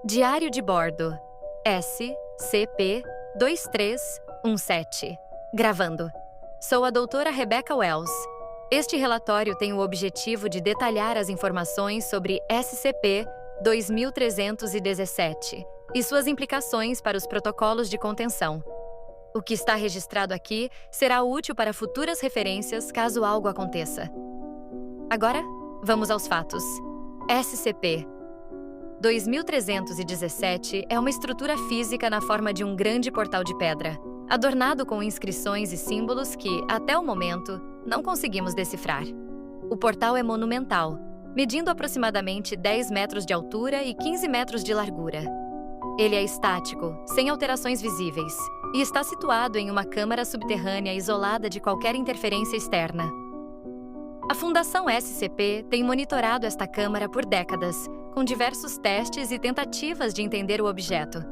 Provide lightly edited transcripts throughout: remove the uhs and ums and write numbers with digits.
Diário de bordo SCP-2317. Gravando. Sou a doutora Rebecca Wells. Este relatório tem o objetivo de detalhar as informações sobre SCP-2317 e suas implicações para os protocolos de contenção. O que está registrado aqui será útil para futuras referências caso algo aconteça. Agora, vamos aos fatos. SCP-2317 é uma estrutura física na forma de um grande portal de pedra, adornado com inscrições e símbolos que, até o momento, não conseguimos decifrar. O portal é monumental, medindo aproximadamente 10 metros de altura e 15 metros de largura. Ele é estático, sem alterações visíveis, e está situado em uma câmara subterrânea isolada de qualquer interferência externa. A Fundação SCP tem monitorado esta câmara por décadas, com diversos testes e tentativas de entender o objeto.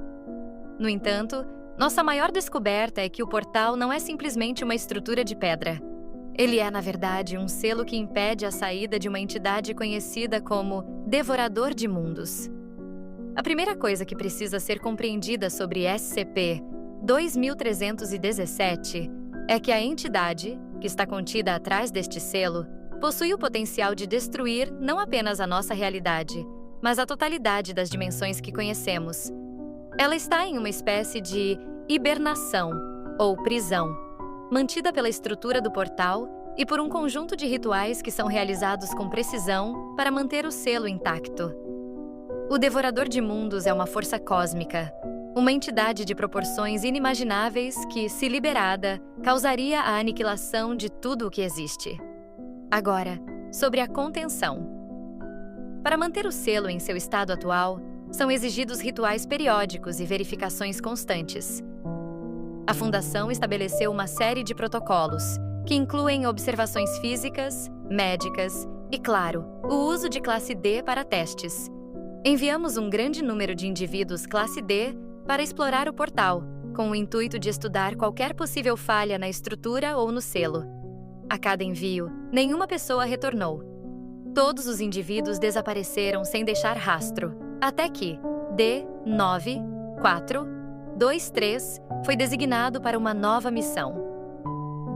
No entanto, nossa maior descoberta é que o portal não é simplesmente uma estrutura de pedra. Ele é, na verdade, um selo que impede a saída de uma entidade conhecida como Devorador de Mundos. A primeira coisa que precisa ser compreendida sobre SCP-2317 é que a entidade, que está contida atrás deste selo, possui o potencial de destruir não apenas a nossa realidade, mas a totalidade das dimensões que conhecemos. Ela está em uma espécie de hibernação, ou prisão, mantida pela estrutura do portal e por um conjunto de rituais que são realizados com precisão para manter o selo intacto. O Devorador de Mundos é uma força cósmica, uma entidade de proporções inimagináveis que, se liberada, causaria a aniquilação de tudo o que existe. Agora, sobre a contenção. Para manter o selo em seu estado atual, são exigidos rituais periódicos e verificações constantes. A Fundação estabeleceu uma série de protocolos, que incluem observações físicas, médicas e, claro, o uso de classe D para testes. Enviamos um grande número de indivíduos classe D para explorar o portal, com o intuito de estudar qualquer possível falha na estrutura ou no selo. A cada envio, nenhuma pessoa retornou. Todos os indivíduos desapareceram sem deixar rastro, até que D-9423 foi designado para uma nova missão.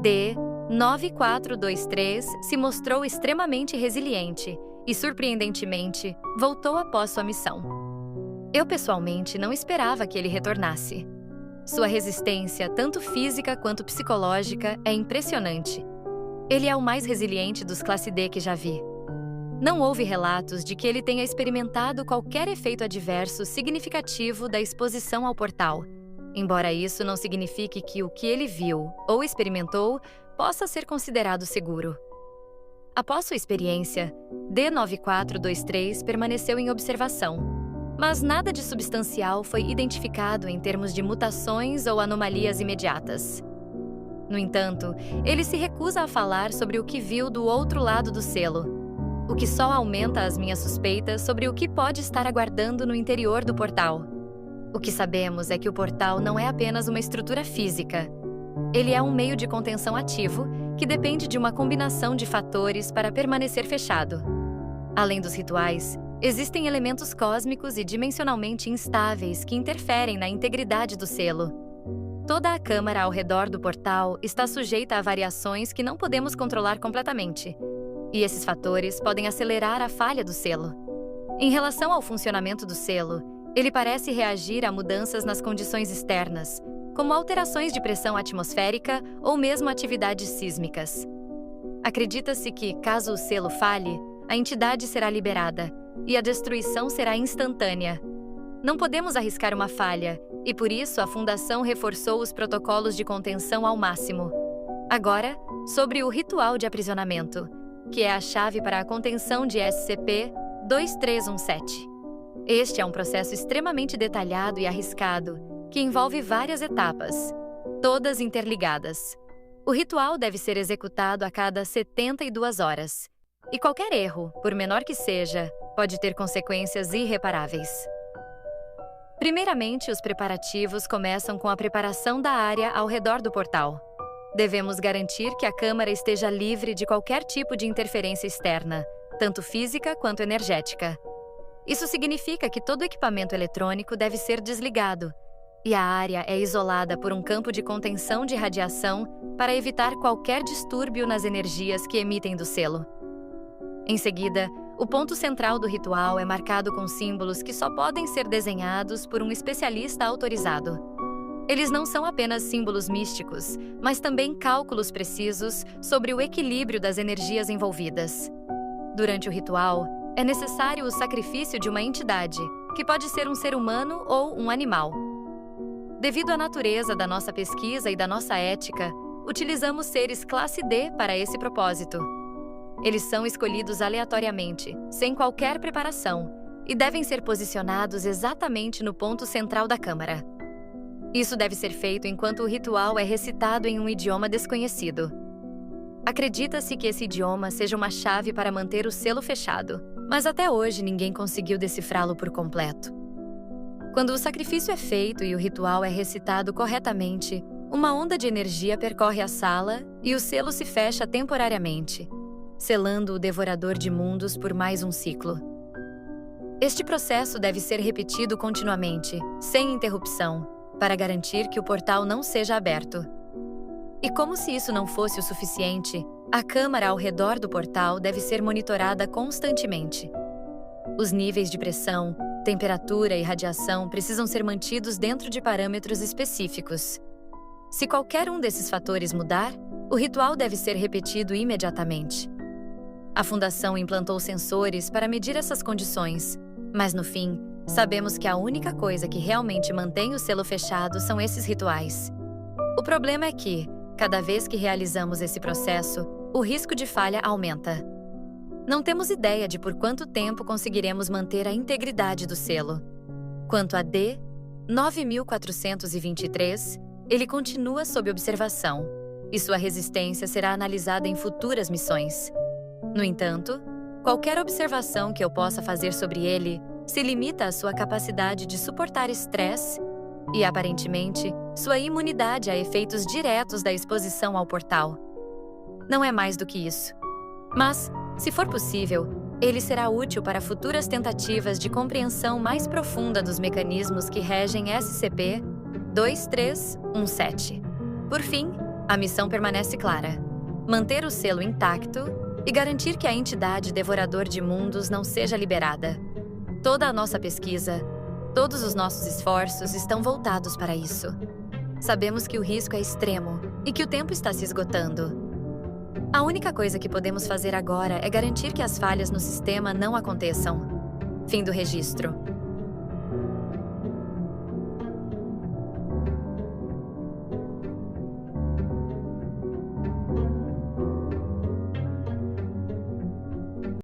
D-9423 se mostrou extremamente resiliente e, surpreendentemente, voltou após sua missão. Eu, pessoalmente, não esperava que ele retornasse. Sua resistência, tanto física quanto psicológica, é impressionante. Ele é o mais resiliente dos classe D que já vi. Não houve relatos de que ele tenha experimentado qualquer efeito adverso significativo da exposição ao portal, embora isso não signifique que o que ele viu ou experimentou possa ser considerado seguro. Após sua experiência, D-9423 permaneceu em observação, mas nada de substancial foi identificado em termos de mutações ou anomalias imediatas. No entanto, ele se recusa a falar sobre o que viu do outro lado do selo, o que só aumenta as minhas suspeitas sobre o que pode estar aguardando no interior do portal. O que sabemos é que o portal não é apenas uma estrutura física. Ele é um meio de contenção ativo que depende de uma combinação de fatores para permanecer fechado. Além dos rituais, existem elementos cósmicos e dimensionalmente instáveis que interferem na integridade do selo. Toda a câmara ao redor do portal está sujeita a variações que não podemos controlar completamente, e esses fatores podem acelerar a falha do selo. Em relação ao funcionamento do selo, ele parece reagir a mudanças nas condições externas, como alterações de pressão atmosférica ou mesmo atividades sísmicas. Acredita-se que, caso o selo falhe, a entidade será liberada e a destruição será instantânea. Não podemos arriscar uma falha, e por isso a Fundação reforçou os protocolos de contenção ao máximo. Agora, sobre o ritual de aprisionamento, que é a chave para a contenção de SCP-2317. Este é um processo extremamente detalhado e arriscado, que envolve várias etapas, todas interligadas. O ritual deve ser executado a cada 72 horas, e qualquer erro, por menor que seja, pode ter consequências irreparáveis. Primeiramente, os preparativos começam com a preparação da área ao redor do portal. Devemos garantir que a câmara esteja livre de qualquer tipo de interferência externa, tanto física quanto energética. Isso significa que todo equipamento eletrônico deve ser desligado, e a área é isolada por um campo de contenção de radiação para evitar qualquer distúrbio nas energias que emitem do selo. Em seguida, o ponto central do ritual é marcado com símbolos que só podem ser desenhados por um especialista autorizado. Eles não são apenas símbolos místicos, mas também cálculos precisos sobre o equilíbrio das energias envolvidas. Durante o ritual, é necessário o sacrifício de uma entidade, que pode ser um ser humano ou um animal. Devido à natureza da nossa pesquisa e da nossa ética, utilizamos seres classe D para esse propósito. Eles são escolhidos aleatoriamente, sem qualquer preparação, e devem ser posicionados exatamente no ponto central da câmara. Isso deve ser feito enquanto o ritual é recitado em um idioma desconhecido. Acredita-se que esse idioma seja uma chave para manter o selo fechado, mas até hoje ninguém conseguiu decifrá-lo por completo. Quando o sacrifício é feito e o ritual é recitado corretamente, uma onda de energia percorre a sala e o selo se fecha temporariamente, selando o devorador de mundos por mais um ciclo. Este processo deve ser repetido continuamente, sem interrupção, para garantir que o portal não seja aberto. E como se isso não fosse o suficiente, a câmara ao redor do portal deve ser monitorada constantemente. Os níveis de pressão, temperatura e radiação precisam ser mantidos dentro de parâmetros específicos. Se qualquer um desses fatores mudar, o ritual deve ser repetido imediatamente. A Fundação implantou sensores para medir essas condições, mas no fim, sabemos que a única coisa que realmente mantém o selo fechado são esses rituais. O problema é que, cada vez que realizamos esse processo, o risco de falha aumenta. Não temos ideia de por quanto tempo conseguiremos manter a integridade do selo. Quanto a D 9423, ele continua sob observação, e sua resistência será analisada em futuras missões. No entanto, qualquer observação que eu possa fazer sobre ele se limita à sua capacidade de suportar estresse e, aparentemente, sua imunidade a efeitos diretos da exposição ao portal. Não é mais do que isso. Mas, se for possível, ele será útil para futuras tentativas de compreensão mais profunda dos mecanismos que regem SCP-2317. Por fim, a missão permanece clara: manter o selo intacto e garantir que a entidade devorador de mundos não seja liberada. Toda a nossa pesquisa, todos os nossos esforços estão voltados para isso. Sabemos que o risco é extremo e que o tempo está se esgotando. A única coisa que podemos fazer agora é garantir que as falhas no sistema não aconteçam. Fim do registro.